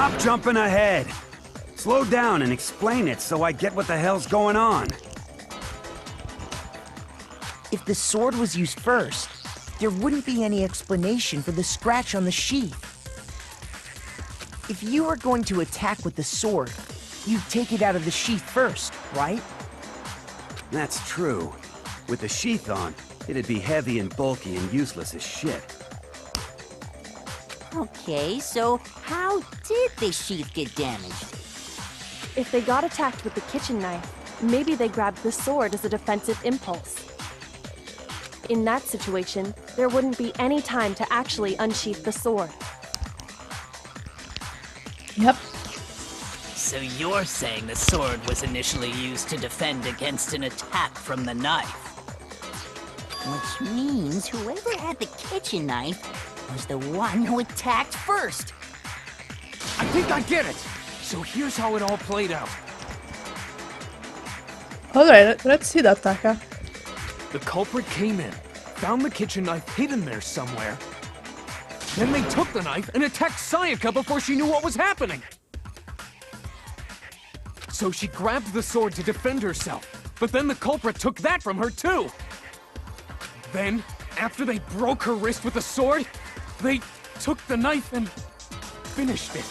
Stop jumping ahead. Slow down and explain it so I get what the hell's going on. If the sword was used first, there wouldn't be any explanation for the scratch on the sheath. If you were going to attack with the sword, you'd take it out of the sheath first, right? That's true. With the sheath on, it'd be heavy and bulky and useless as shit. Okay, so how did the sheath get damaged? If they got attacked with the kitchen knife, maybe they grabbed the sword as a defensive impulse. In that situation, there wouldn't be any time to actually unsheath the sword. Yep. So you're saying the sword was initially used to defend against an attack from the knife? Which means whoever had the kitchen knife was the one who attacked first. I think I get it! So here's how it all played out. Alright, let's see that, Taka. The culprit came in, found the kitchen knife hidden there somewhere. Then they took the knife and attacked Sayaka before she knew what was happening. So she grabbed the sword to defend herself, but then the culprit took that from her too. Then, after they broke her wrist with the sword, they took the knife and finished it.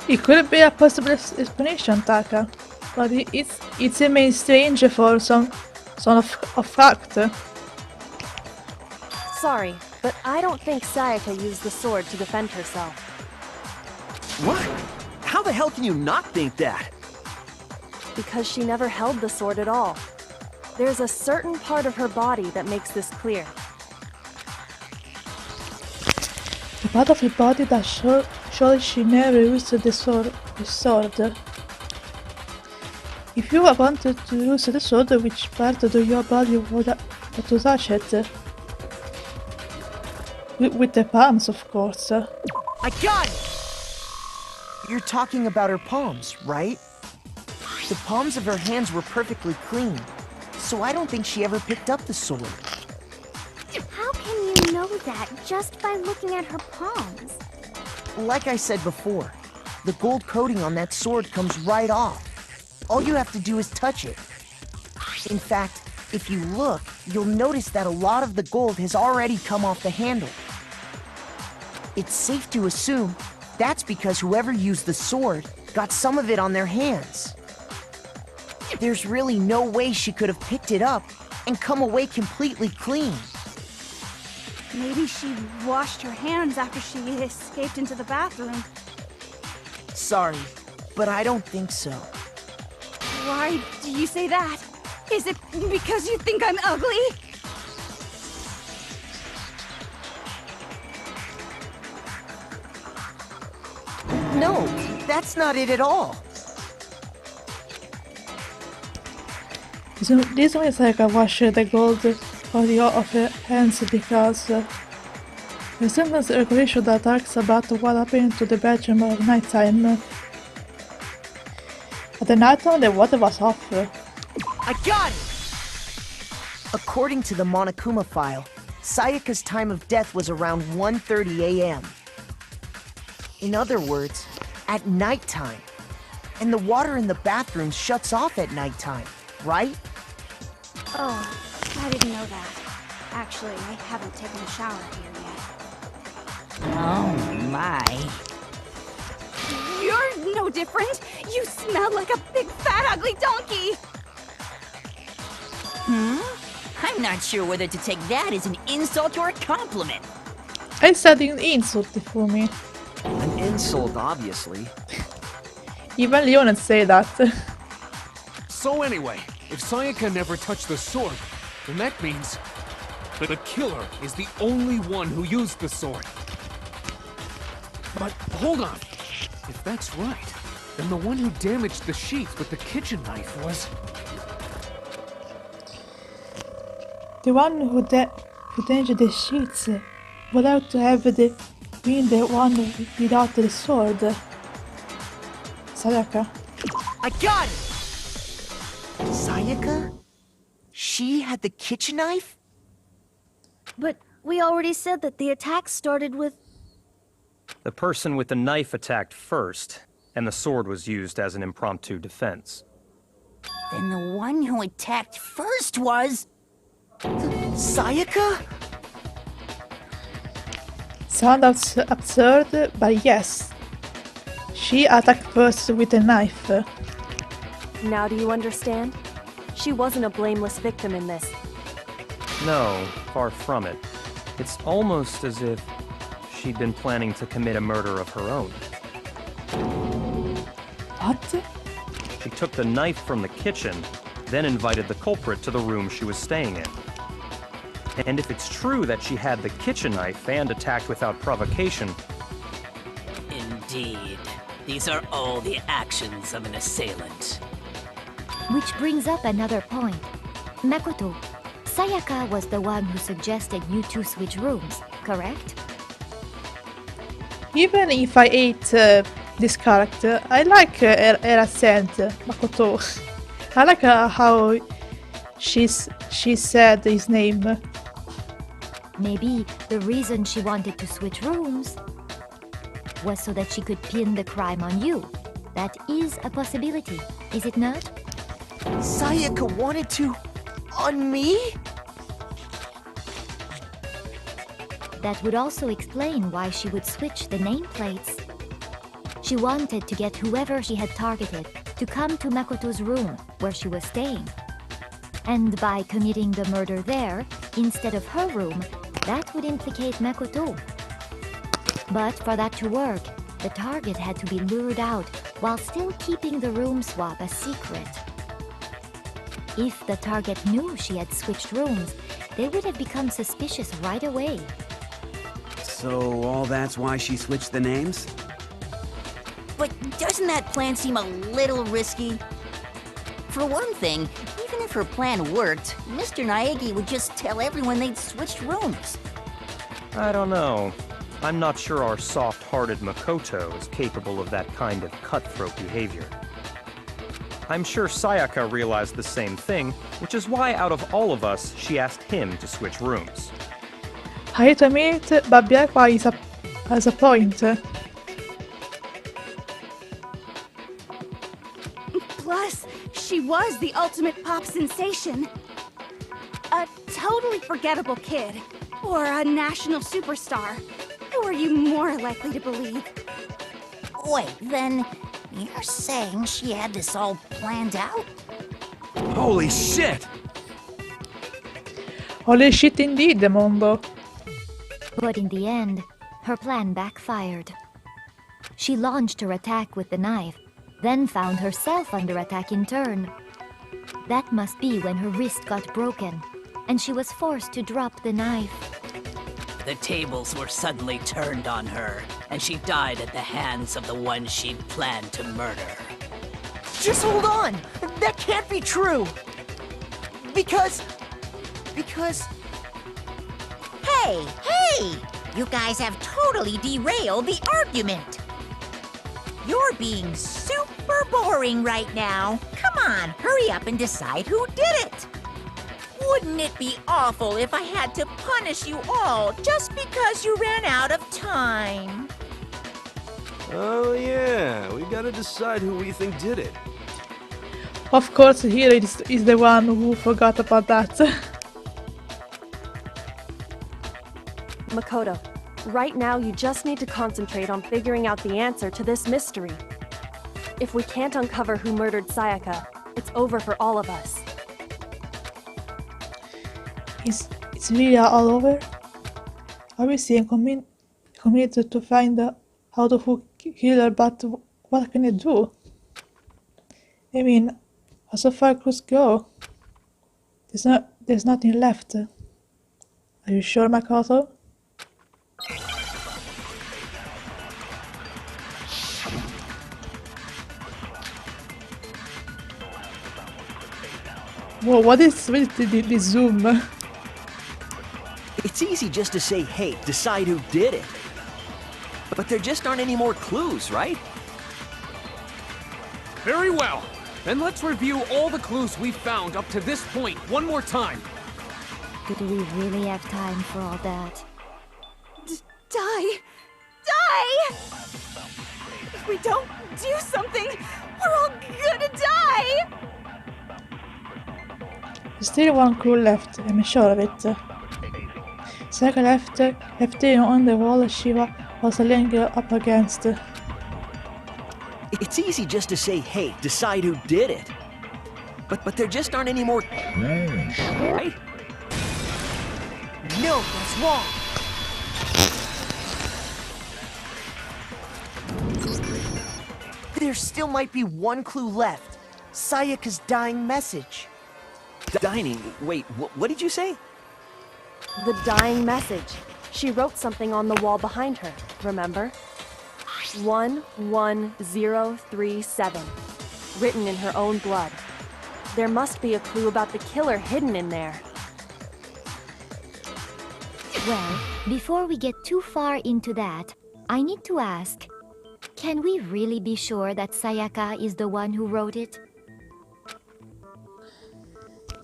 It could be a possible explanation, Taka, but it remains strange for some of fact. Sorry, but I don't think Sayaka used the sword to defend herself. What? How the hell can you not think that? Because she never held the sword at all. There's a certain part of her body that makes this clear. The part of her body that surely she never used the sword. If you wanted to use the sword, which part of your body would to touch it? With the palms, of course. I got it! You're talking about her palms, right? The palms of her hands were perfectly clean, so I don't think she ever picked up the sword. How can you know that just by looking at her palms? Like I said before, the gold coating on that sword comes right off. All you have to do is touch it. In fact, if you look, you'll notice that a lot of the gold has already come off the handle. It's safe to assume that's because whoever used the sword got some of it on their hands. There's really no way she could have picked it up and come away completely clean. Maybe she washed her hands after she escaped into the bathroom. Sorry, but I don't think so. Why do you say that? Is it because you think I'm ugly? No, that's not it at all. This one is like I wash the gold body of her hands because the sentence regulation that talks about what happened to the bedroom at night time. At the night time the water was off. I got it! According to the Monokuma file, Sayaka's time of death was around 1:30 a.m. In other words, at nighttime. And the water in the bathroom shuts off at nighttime, right? Oh, I didn't know that. Actually, I haven't taken a shower here yet. Oh my. You're no different. You smell like a big fat ugly donkey. I'm not sure whether to take that as an insult or a compliment. I said an insult for me. An insult, obviously. Even Leon say that. So anyway, if Sayaka never touched the sword, then that means that the killer is the only one who used the sword. But hold on. If that's right, then the one who damaged the sheath with the kitchen knife was... The one who damaged the sheets would have to have been the one without the sword. Sayaka. I got it! Sayaka? She had the kitchen knife? But we already said that the attack started with... The person with the knife attacked first, and the sword was used as an impromptu defense. Then the one who attacked first was... Sayaka? Sounds absurd, but yes. She attacked first with a knife. Now do you understand? She wasn't a blameless victim in this. No, far from it. It's almost as if she'd been planning to commit a murder of her own. What? She took the knife from the kitchen, then invited the culprit to the room she was staying in. And if it's true that she had the kitchen knife and attacked without provocation... Indeed. These are all the actions of an assailant. Which brings up another point. Makoto, Sayaka was the one who suggested you two switch rooms, correct? Even if I hate this character, I like her accent, Makoto. I like how she said his name. Maybe the reason she wanted to switch rooms was so that she could pin the crime on you. That is a possibility, is it not? Sayaka wanted to... on me? That would also explain why she would switch the nameplates. She wanted to get whoever she had targeted to come to Makoto's room where she was staying. And by committing the murder there, instead of her room, that would implicate Makoto. But for that to work, the target had to be lured out while still keeping the room swap a secret. If the target knew she had switched rooms, they would have become suspicious right away. So all that's why she switched the names? But doesn't that plan seem a little risky? For one thing, even if her plan worked, Mr. Naegi would just tell everyone they'd switched rooms. I don't know. I'm not sure our soft-hearted Makoto is capable of that kind of cutthroat behavior. I'm sure Sayaka realized the same thing, which is why out of all of us, she asked him to switch rooms. I hate to admit, but Byakuya has a point. Plus, she was the ultimate pop sensation. A totally forgettable kid. Or a national superstar. Who are you more likely to believe? Wait, then you're saying she had this all planned out? Holy shit! Holy shit indeed, Mondo. But in the end, her plan backfired. She launched her attack with the knife, then found herself under attack in turn. That must be when her wrist got broken, and she was forced to drop the knife. The tables were suddenly turned on her, and she died at the hands of the one she'd planned to murder. Just hold on! That can't be true! Because... Hey! Hey! You guys have totally derailed the argument! You're being super boring right now. Come on, hurry up and decide who did it! Wouldn't it be awful if I had to punish you all just because you ran out of time? Oh yeah, we gotta decide who we think did it. Of course, Hiro is the one who forgot about that. Makoto, right now you just need to concentrate on figuring out the answer to this mystery. If we can't uncover who murdered Sayaka, it's over for all of us. It's really all over? Obviously, I'm committed to find out who killed her, but what can I do? I mean, how far clues go? There's nothing left. Are you sure, Makoto? Whoa, what is with the zoom? It's easy just to say, hey, decide who did it. But there just aren't any more clues, right? Very well. Then let's review all the clues we've found up to this point one more time. Do we really have time for all that? Die? die! If we don't do something, we're all gonna die! There's still one clue left, I'm sure of it. Sayaka left FT on the wall Shiva was laying up against. It's easy just to say, hey, decide who did it. But there just aren't any more... Right? No, that's wrong. There still might be one clue left. Sayaka's dying message. Dining? Wait, what did you say? The dying message. She wrote something on the wall behind her, remember? 11037. Written in her own blood. There must be a clue about the killer hidden in there. Well, before we get too far into that, I need to ask, can we really be sure that Sayaka is the one who wrote it?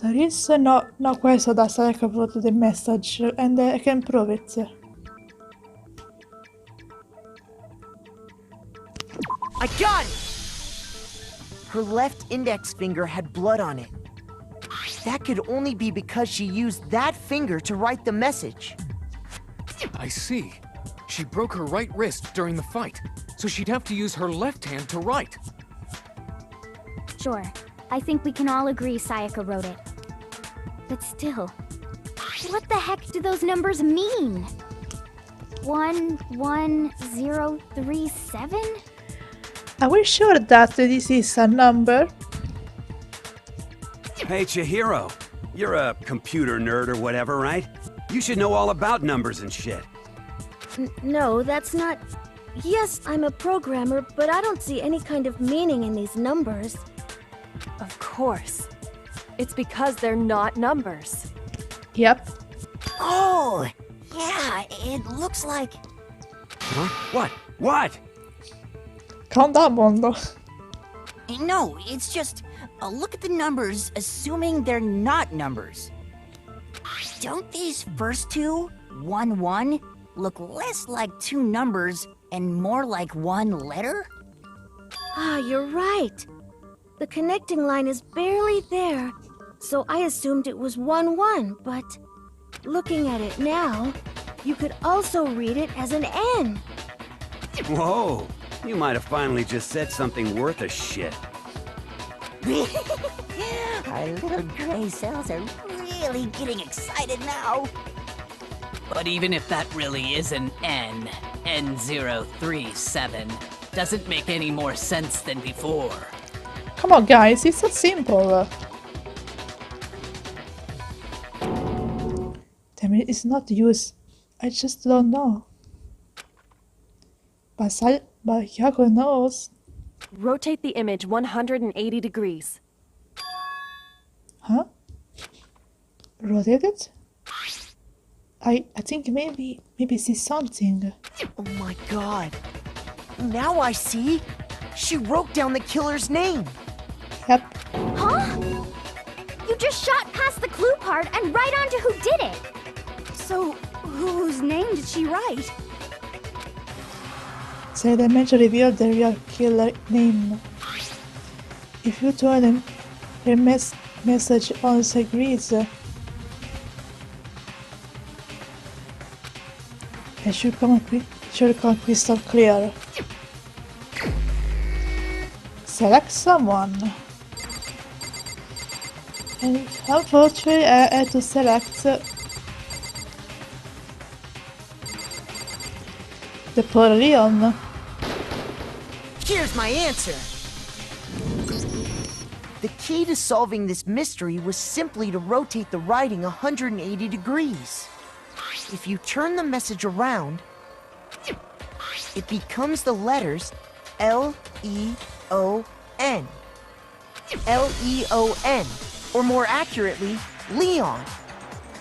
There is no question that Sayaka wrote the message, and I can prove it. I got it! Her left index finger had blood on it. That could only be because she used that finger to write the message. I see. She broke her right wrist during the fight, so she'd have to use her left hand to write. Sure. I think we can all agree Sayaka wrote it. But still, what the heck do those numbers mean? 11037? Are we sure that this is a number? Hey, Chihiro. You're a computer nerd or whatever, right? You should know all about numbers and shit. No, that's not... Yes, I'm a programmer, but I don't see any kind of meaning in these numbers. Of course. It's because they're not numbers. Yep. Oh, yeah, it looks like... Huh? What? What? Calm down, Mondo. No, it's just... look at the numbers, assuming they're not numbers. Don't these first two, 1-1, look less like two numbers and more like one letter? Ah, you're right. The connecting line is barely there, so I assumed it was 1-1, but looking at it now, you could also read it as an N. Whoa, you might have finally just said something worth a shit. Our little gray cells are really getting excited now. But even if that really is an N, N037, doesn't make any more sense than before. Come on, guys, it's so simple. Damn it, it's not used. I just don't know. But Yago knows. Rotate the image 180 degrees. Huh? Rotate it? I think maybe see something. Oh my god. Now I see. She wrote down the killer's name. Yep. Huh? You just shot past the clue part and right onto who did it. So, whose name did she write? So the image revealed the real killer name. If you turn them, their message also agrees. It should come crystal clear. Select someone. And unfortunately I had to select the poor Leon. Here's my answer. The key to solving this mystery was simply to rotate the writing 180 degrees. If you turn the message around, it becomes the letters L-E-O-N. L-E-O-N, or more accurately, Leon.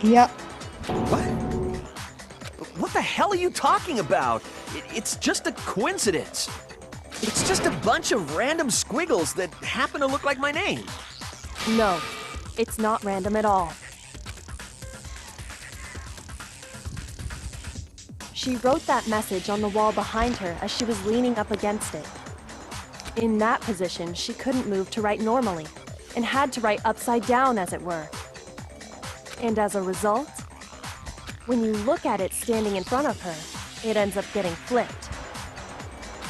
Yeah. What? What the hell are you talking about? It's just a coincidence. It's just a bunch of random squiggles that happen to look like my name. No, it's not random at all. She wrote that message on the wall behind her as she was leaning up against it. In that position, she couldn't move to write normally, and had to write upside down, as it were. And as a result, when you look at it standing in front of her, it ends up getting flipped.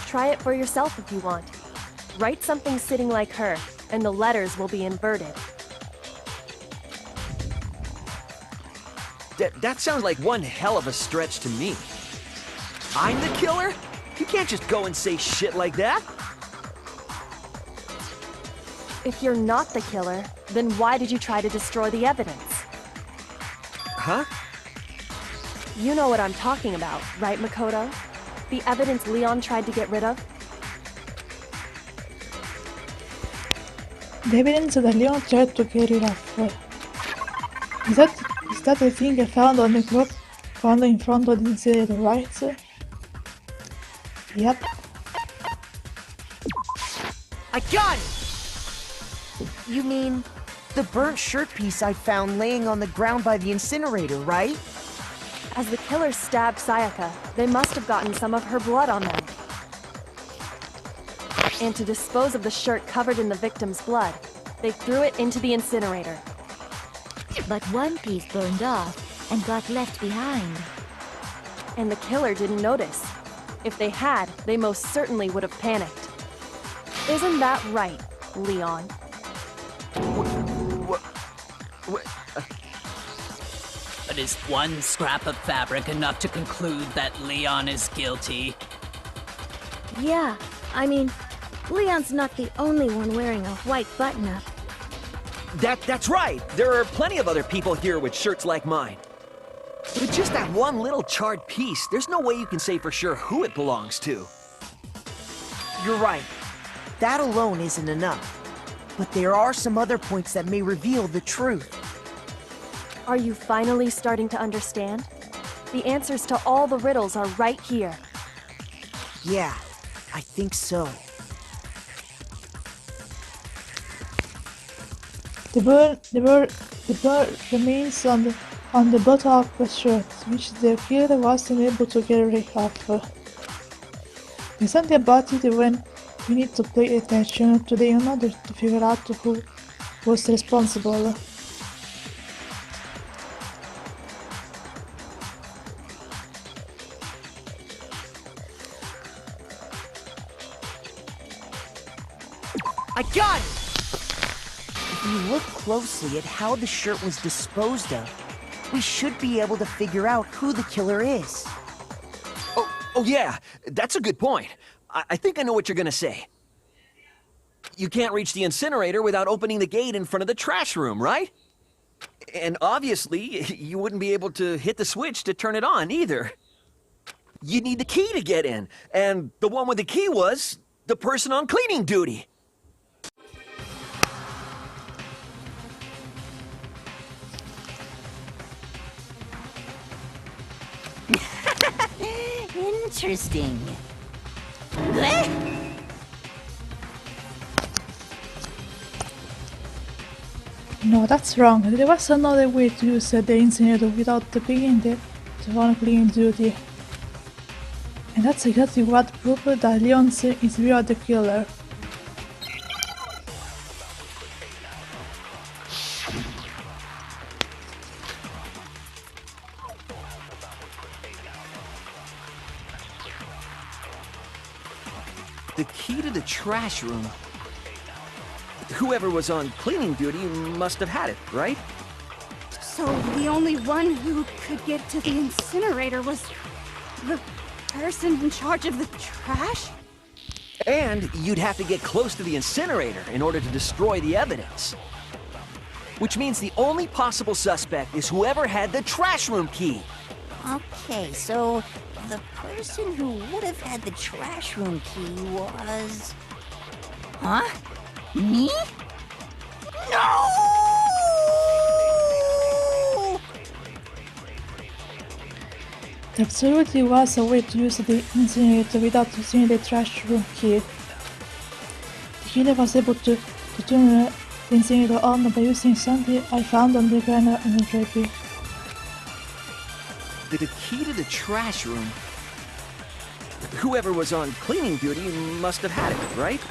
Try it for yourself if you want. Write something sitting like her, and the letters will be inverted. That sounds like one hell of a stretch to me. I'm the killer? You can't just go and say shit like that. If you're not the killer, then why did you try to destroy the evidence? Huh? You know what I'm talking about, right, Makoto? The evidence Leon tried to get rid of? The evidence that Leon tried to get rid of. Is that the thing I found on the clock found in front of the incinerator, right? Yep. I got it! You mean the burnt shirt piece I found laying on the ground by the incinerator, right? As the killer stabbed Sayaka, they must have gotten some of her blood on them. And to dispose of the shirt covered in the victim's blood, they threw it into the incinerator. But one piece burned off and got left behind. And the killer didn't notice. If they had, they most certainly would have panicked. Isn't that right, Leon? But is one scrap of fabric enough to conclude that Leon is guilty? Yeah, I mean, Leon's not the only one wearing a white button-up. That's right! There are plenty of other people here with shirts like mine. With just that one little charred piece, there's no way you can say for sure who it belongs to. You're right. That alone isn't enough. But there are some other points that may reveal the truth. Are you finally starting to understand? The answers to all the riddles are right here. Yeah, I think so. The bird remains on the bottom of the shirt, which the killer wasn't able to get rid of. There's something about it when we need to pay attention today in order to figure out who was responsible. I got it! If you look closely at how the shirt was disposed of, we should be able to figure out who the killer is. Oh yeah, that's a good point. I think I know what you're gonna say. You can't reach the incinerator without opening the gate in front of the trash room, right? And obviously, you wouldn't be able to hit the switch to turn it on either. You'd need the key to get in, and the one with the key was the person on cleaning duty. Interesting. No, that's wrong. There was another way to use the incinerator without being the one cleaning duty. And that's exactly what proved that Leon is really the killer. The key to the trash room. Whoever was on cleaning duty must have had it, right? So the only one who could get to the incinerator was the person in charge of the trash? And you'd have to get close to the incinerator in order to destroy the evidence. Which means the only possible suspect is whoever had the trash room key. Okay, so the person who would have had the trash room key was... Huh? Me? No! There absolutely was a way to use the incinerator without using the trash room key. The killer was able to turn the incinerator on by using something I found on the ground in the drapery. The key to the trash room. Whoever was on cleaning duty must have had it, right?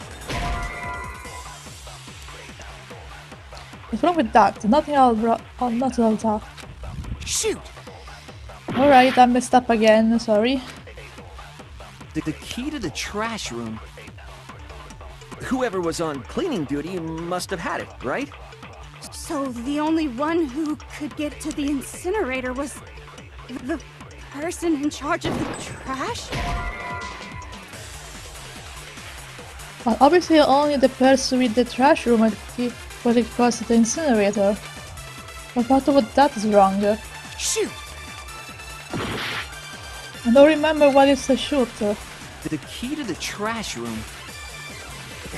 What's wrong with that? Nothing at all, bro. Oh, not at all, that. Shoot! Alright, I messed up again, sorry. The key to the trash room. Whoever was on cleaning duty must have had it, right? So the only one who could get to the incinerator was the person in charge of the trash? Well, obviously only the person with the trash room was exposed to the incinerator. But what about that is wrong? Shoot! I don't remember what is a shoot. The key to the trash room.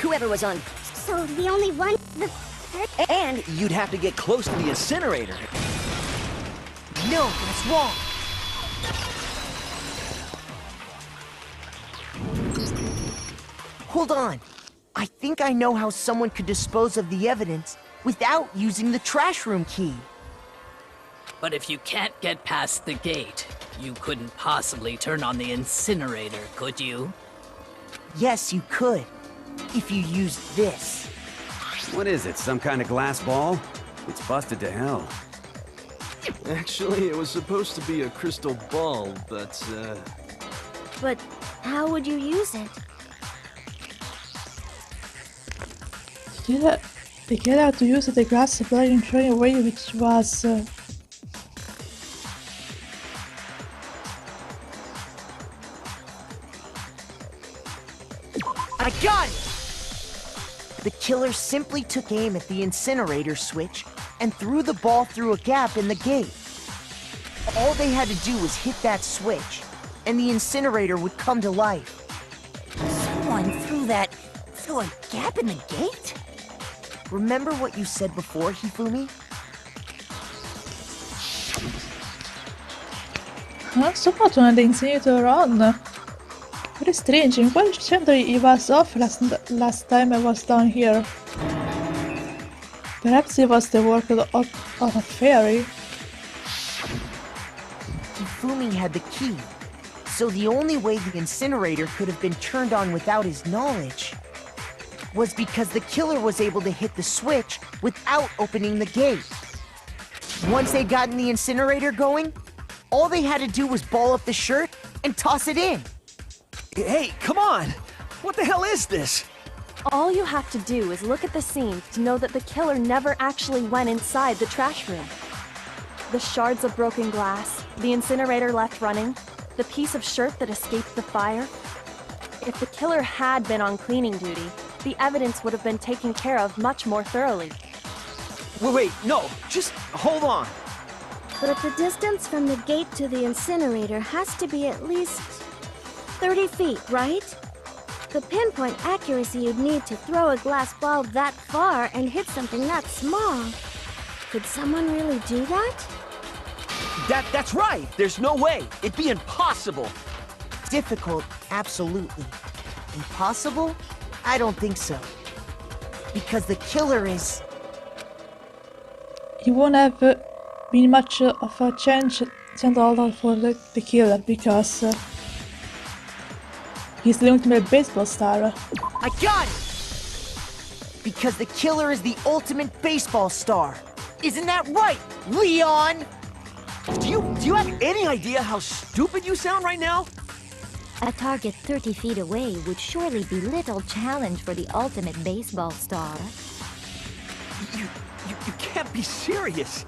Whoever was on. So the only one. And you'd have to get close to the incinerator. No, that's wrong. Hold on. I think I know how someone could dispose of the evidence without using the trash room key. But if you can't get past the gate, you couldn't possibly turn on the incinerator, could you? Yes, you could. If you used this. What is it, some kind of glass ball? It's busted to hell. Actually, it was supposed to be a crystal ball, but, But how would you use it? They get out to use the glass supply and throw it away, which was... I got it! The killer simply took aim at the incinerator switch and threw the ball through a gap in the gate. All they had to do was hit that switch, and the incinerator would come to life. Someone threw a gap in the gate? Remember what you said before, Hifumi? So what when the incinerator on? Very strange, in what chapter it was off last time I was down here? Perhaps it was the work of a fairy. Hifumi had the key, so the only way the incinerator could have been turned on without his knowledge was because the killer was able to hit the switch without opening the gate. Once they'd gotten the incinerator going, all they had to do was ball up the shirt and toss it in. Hey, come on! What the hell is this? All you have to do is look at the scene to know that the killer never actually went inside the trash room. The shards of broken glass, the incinerator left running, the piece of shirt that escaped the fire. If the killer had been on cleaning duty, the evidence would have been taken care of much more thoroughly. Wait, no, just hold on. But the distance from the gate to the incinerator has to be at least 30 feet, right? The pinpoint accuracy you'd need to throw a glass ball that far and hit something that small. Could someone really do that? That's right! There's no way! It'd be impossible! Difficult, absolutely. Impossible? I don't think so. Because the killer is... It won't have been much of a change at all for the killer, because he's the ultimate baseball star. I got it! Because the killer is the ultimate baseball star. Isn't that right, Leon? Do you have any idea how stupid you sound right now? A target 30 feet away would surely be little challenge for the ultimate baseball star. You can't be serious.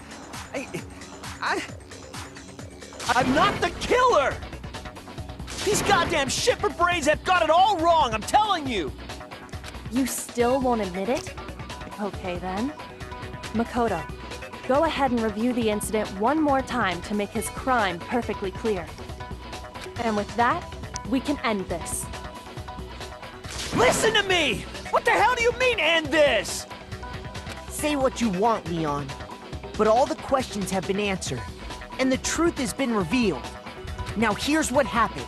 I'm not the killer! These goddamn shipper brains have got it all wrong, I'm telling you! You still won't admit it? Okay then. Makoto, go ahead and review the incident one more time to make his crime perfectly clear. And with that, we can end this. Listen to me! What the hell do you mean, end this? Say what you want, Leon. But all the questions have been answered, and the truth has been revealed. Now here's what happened.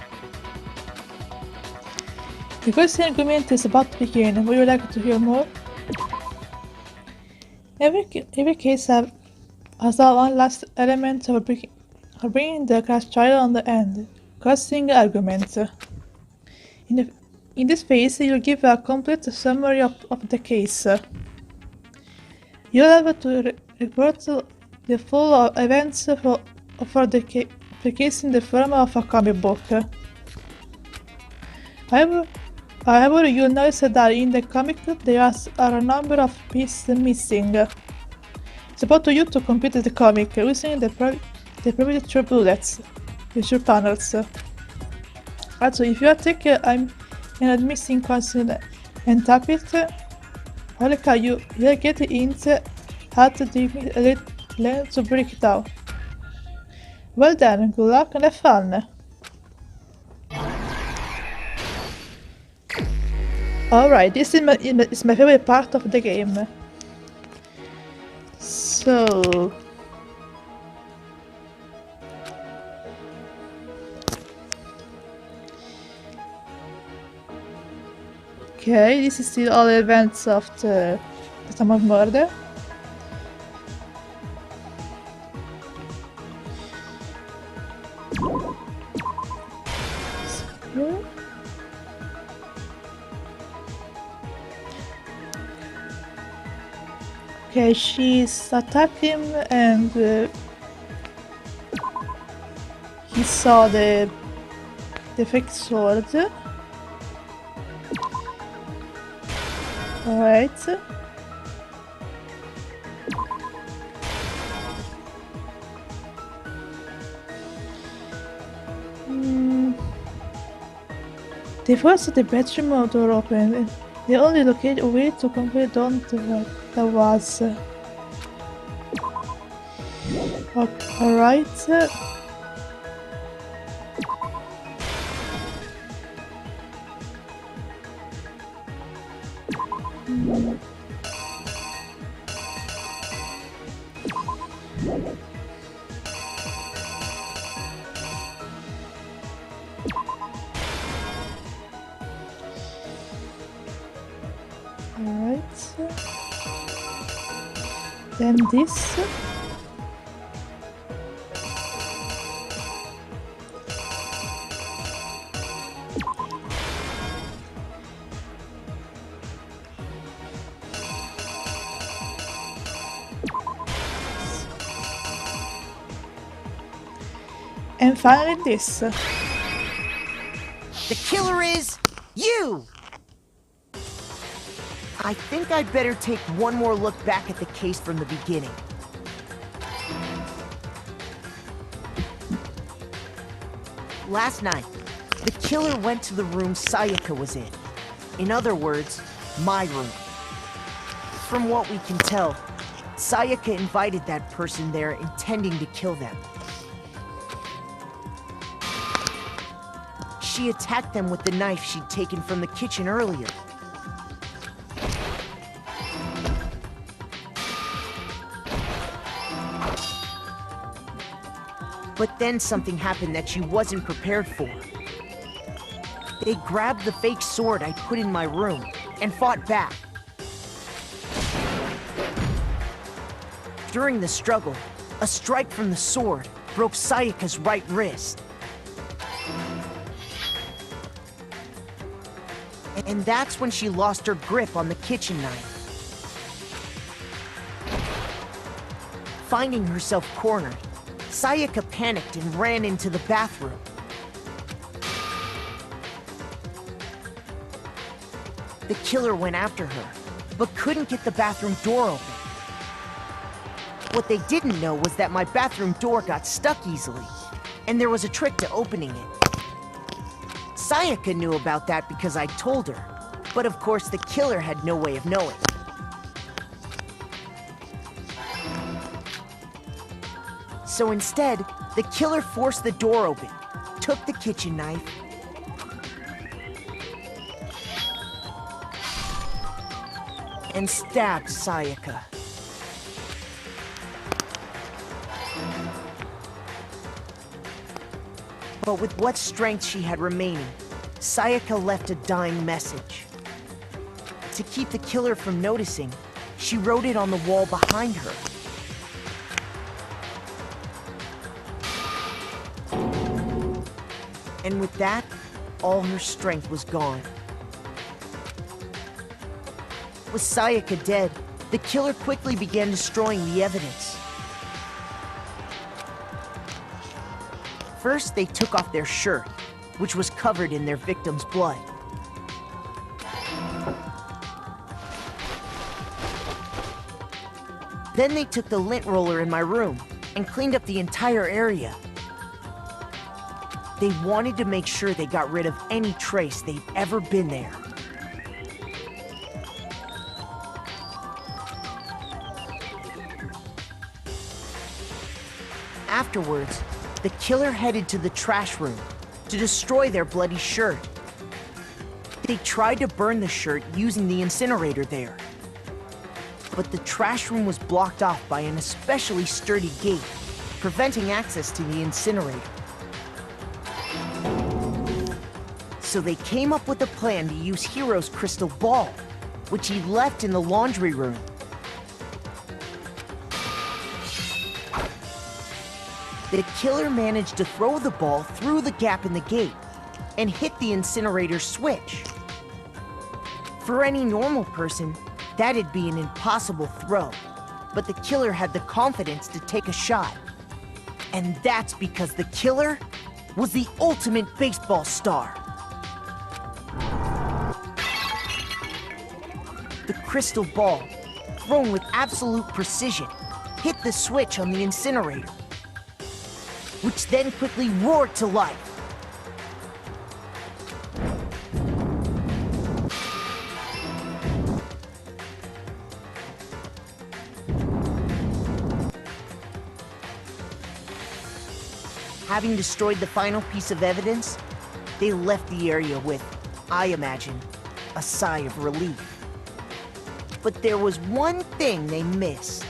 The question argument is about to begin. Would you like to hear more? Every case has one last element of bringing the crash trial on the end, causing arguments. In this phase, you'll give a complete summary of the case. You'll have to report the full events for the case in the form of a comic book. However, you'll notice that in the comic there are a number of pieces missing. It's up to you to complete the comic using the premature bullets with your panels. Also, if you attack an missing constant and tap it, you'll get hints at the plan to break it out. Well done, good luck and have fun! Alright, this is my favorite part of the game. So... Okay, this is still all the events of the time of murder. So, okay, she's attacking him and he saw the fake sword. Alright. They forced the bedroom door open and they only located a way to complete on that was. Alright. Alright. Then this. And finally this. The killer is you! I think I'd better take one more look back at the case from the beginning. Last night, the killer went to the room Sayaka was in. In other words, my room. From what we can tell, Sayaka invited that person there intending to kill them. She attacked them with the knife she'd taken from the kitchen earlier. But then something happened that she wasn't prepared for. They grabbed the fake sword I put in my room and fought back. During the struggle, a strike from the sword broke Sayaka's right wrist. And that's when she lost her grip on the kitchen knife. Finding herself cornered, Sayaka panicked and ran into the bathroom. The killer went after her, but couldn't get the bathroom door open. What they didn't know was that my bathroom door got stuck easily, and there was a trick to opening it. Sayaka knew about that because I told her, but of course the killer had no way of knowing. So instead, the killer forced the door open, took the kitchen knife, and stabbed Sayaka. But with what strength she had remaining, Sayaka left a dying message. To keep the killer from noticing, she wrote it on the wall behind her. And with that, all her strength was gone. With Sayaka dead, the killer quickly began destroying the evidence. First, they took off their shirt, which was covered in their victim's blood. Then they took the lint roller in my room and cleaned up the entire area. They wanted to make sure they got rid of any trace they'd ever been there. Afterwards, the killer headed to the trash room to destroy their bloody shirt. They tried to burn the shirt using the incinerator there. But the trash room was blocked off by an especially sturdy gate, preventing access to the incinerator. So they came up with a plan to use Hiro's crystal ball, which he left in the laundry room. The killer managed to throw the ball through the gap in the gate and hit the incinerator switch. For any normal person, that'd be an impossible throw, but the killer had the confidence to take a shot. And that's because the killer was the ultimate baseball star. The crystal ball, thrown with absolute precision, hit the switch on the incinerator, which then quickly roared to life. Having destroyed the final piece of evidence, they left the area with, I imagine, a sigh of relief. But there was one thing they missed.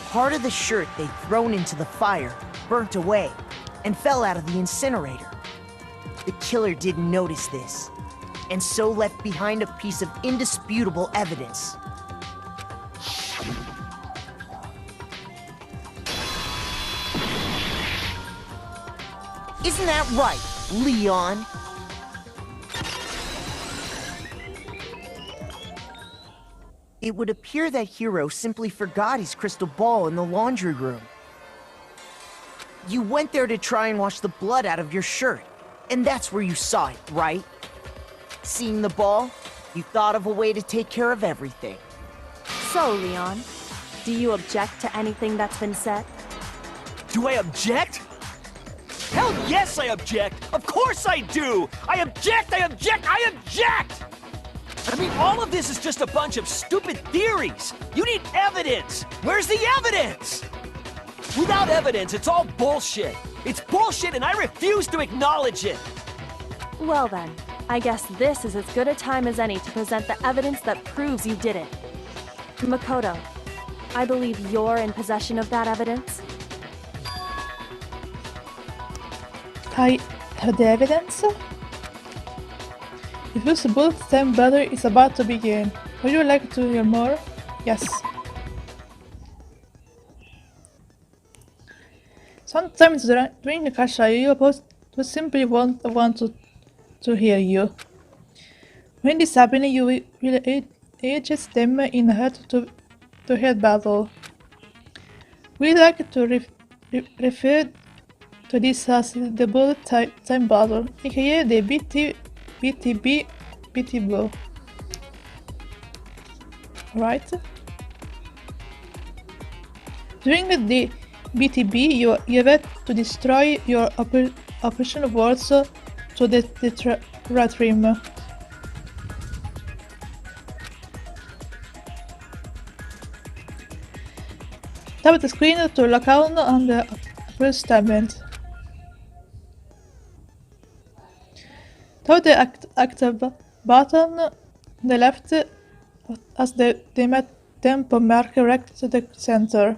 Part of the shirt they'd thrown into the fire burnt away and fell out of the incinerator. The killer didn't notice this, and so left behind a piece of indisputable evidence. Isn't that right, Leon? It would appear that Hiro simply forgot his crystal ball in the laundry room. You went there to try and wash the blood out of your shirt, and that's where you saw it, right? Seeing the ball, you thought of a way to take care of everything. So, Leon, do you object to anything that's been said? Do I object? Hell yes, I object! Of course I do! I object! I object! I object! I mean, all of this is just a bunch of stupid theories! You need evidence! Where's the evidence? Without evidence, it's all bullshit! It's bullshit and I refuse to acknowledge it! Well then, I guess this is as good a time as any to present the evidence that proves you did it. Makoto, I believe you're in possession of that evidence. I have the evidence. The first bullet time battle is about to begin. Would you like to hear more? Yes. Sometimes during the crash you simply won't want to hear you. When this happens, you will ages them in head to head battle. We like to refer to this as the bullet time battle, aka the BT blow. Right? During the BTB, you have to destroy your operation wards to the rat rim. Tap the screen to lock on the first statement. Tap the active button on the left as the tempo marker right to the center.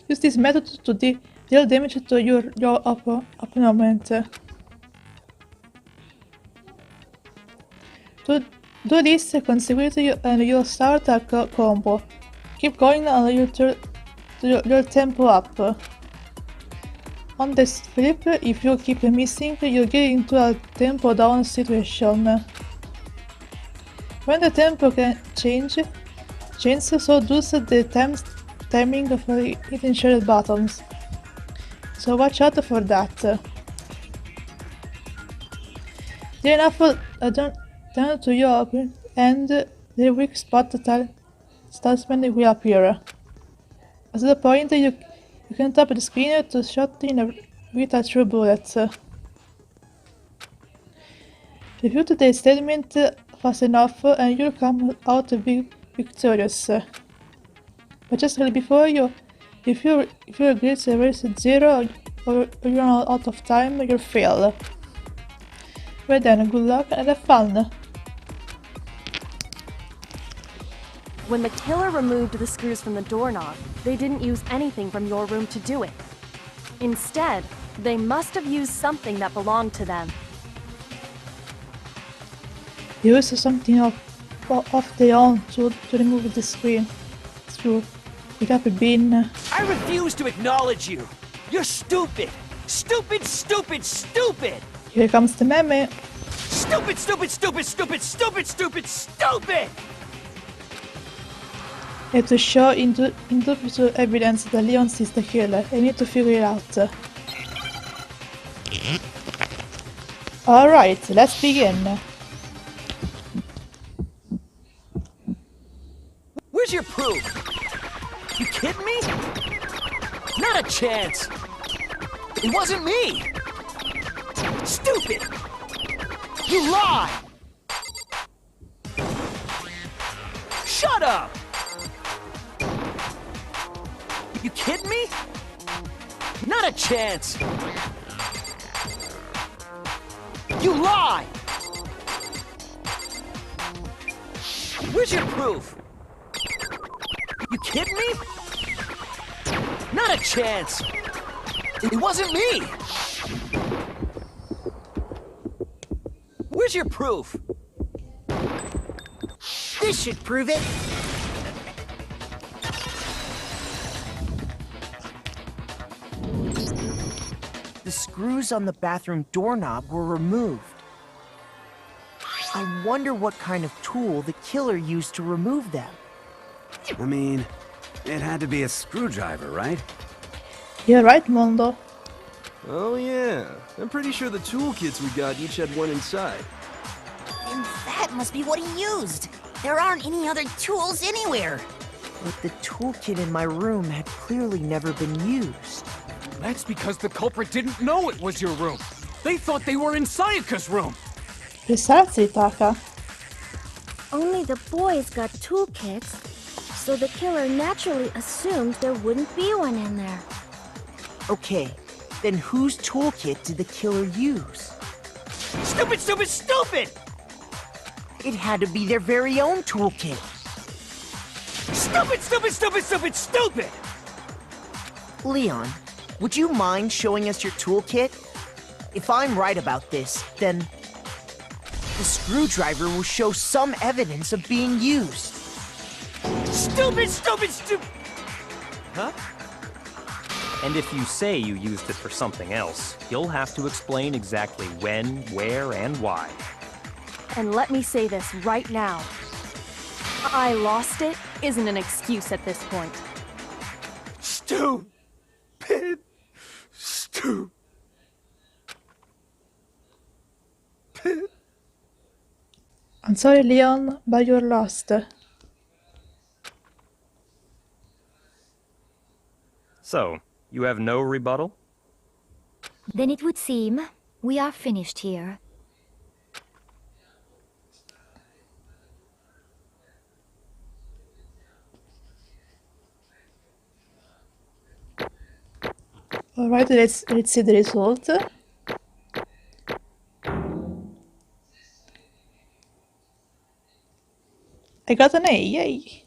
Use this method to deal damage to your opponent. Do this consecutively and you'll start a combo. Keep going until you your tempo up. On this flip, if you keep missing, you get into a tempo down situation. When the tempo can changes, so does the timing for hitting shared buttons. So watch out for that. Near enough turn to you open, and the weak spot Statsman will appear. At the point, you can tap the screen to shot in with a true bullet. Refute the statement fast enough and you'll come out victorious. But just before if your grades raise 0 or you run out of time, you'll fail. Well then, good luck and have fun! When the killer removed the screws from the doorknob, they didn't use anything from your room to do it. Instead, they must have used something that belonged to them. Use something of their own to remove the screen. Screw. It have been. I refuse to acknowledge you! You're stupid! Stupid, stupid, stupid! Here comes the meme. Stupid, stupid, stupid, stupid, stupid, stupid, stupid! And to show indubitable evidence that Leon is the killer, I need to figure it out. Alright, let's begin. Where's your proof? You kidding me? Not a chance! It wasn't me! Stupid! You lie! Shut up! You kidding me? Not a chance! You lie! Where's your proof? You kidding me? Not a chance! It wasn't me! Where's your proof? This should prove it. The screws on the bathroom doorknob were removed. I wonder what kind of tool the killer used to remove them. I mean, it had to be a screwdriver, right? You're right, Mondo. Oh yeah, I'm pretty sure the toolkits we got each had one inside. And that must be what he used. There aren't any other tools anywhere. But the toolkit in my room had clearly never been used. That's because the culprit didn't know it was your room. They thought they were in Sayaka's room. Precisely, Taka. Only the boys got toolkits, so the killer naturally assumed there wouldn't be one in there. Okay, then whose toolkit did the killer use? Stupid, stupid, stupid! It had to be their very own toolkit. Stupid, stupid, stupid, stupid, stupid! Leon, would you mind showing us your toolkit? If I'm right about this, then the screwdriver will show some evidence of being used. Stupid, stupid, stupid! Huh? And if you say you used it for something else, you'll have to explain exactly when, where, and why. And let me say this right now. I lost it isn't an excuse at this point. Stupid. Stupid. I'm sorry, Leon, but you're lost. So, you have no rebuttal? Then it would seem we are finished here. Alright, let's see the result. I got an A, yay!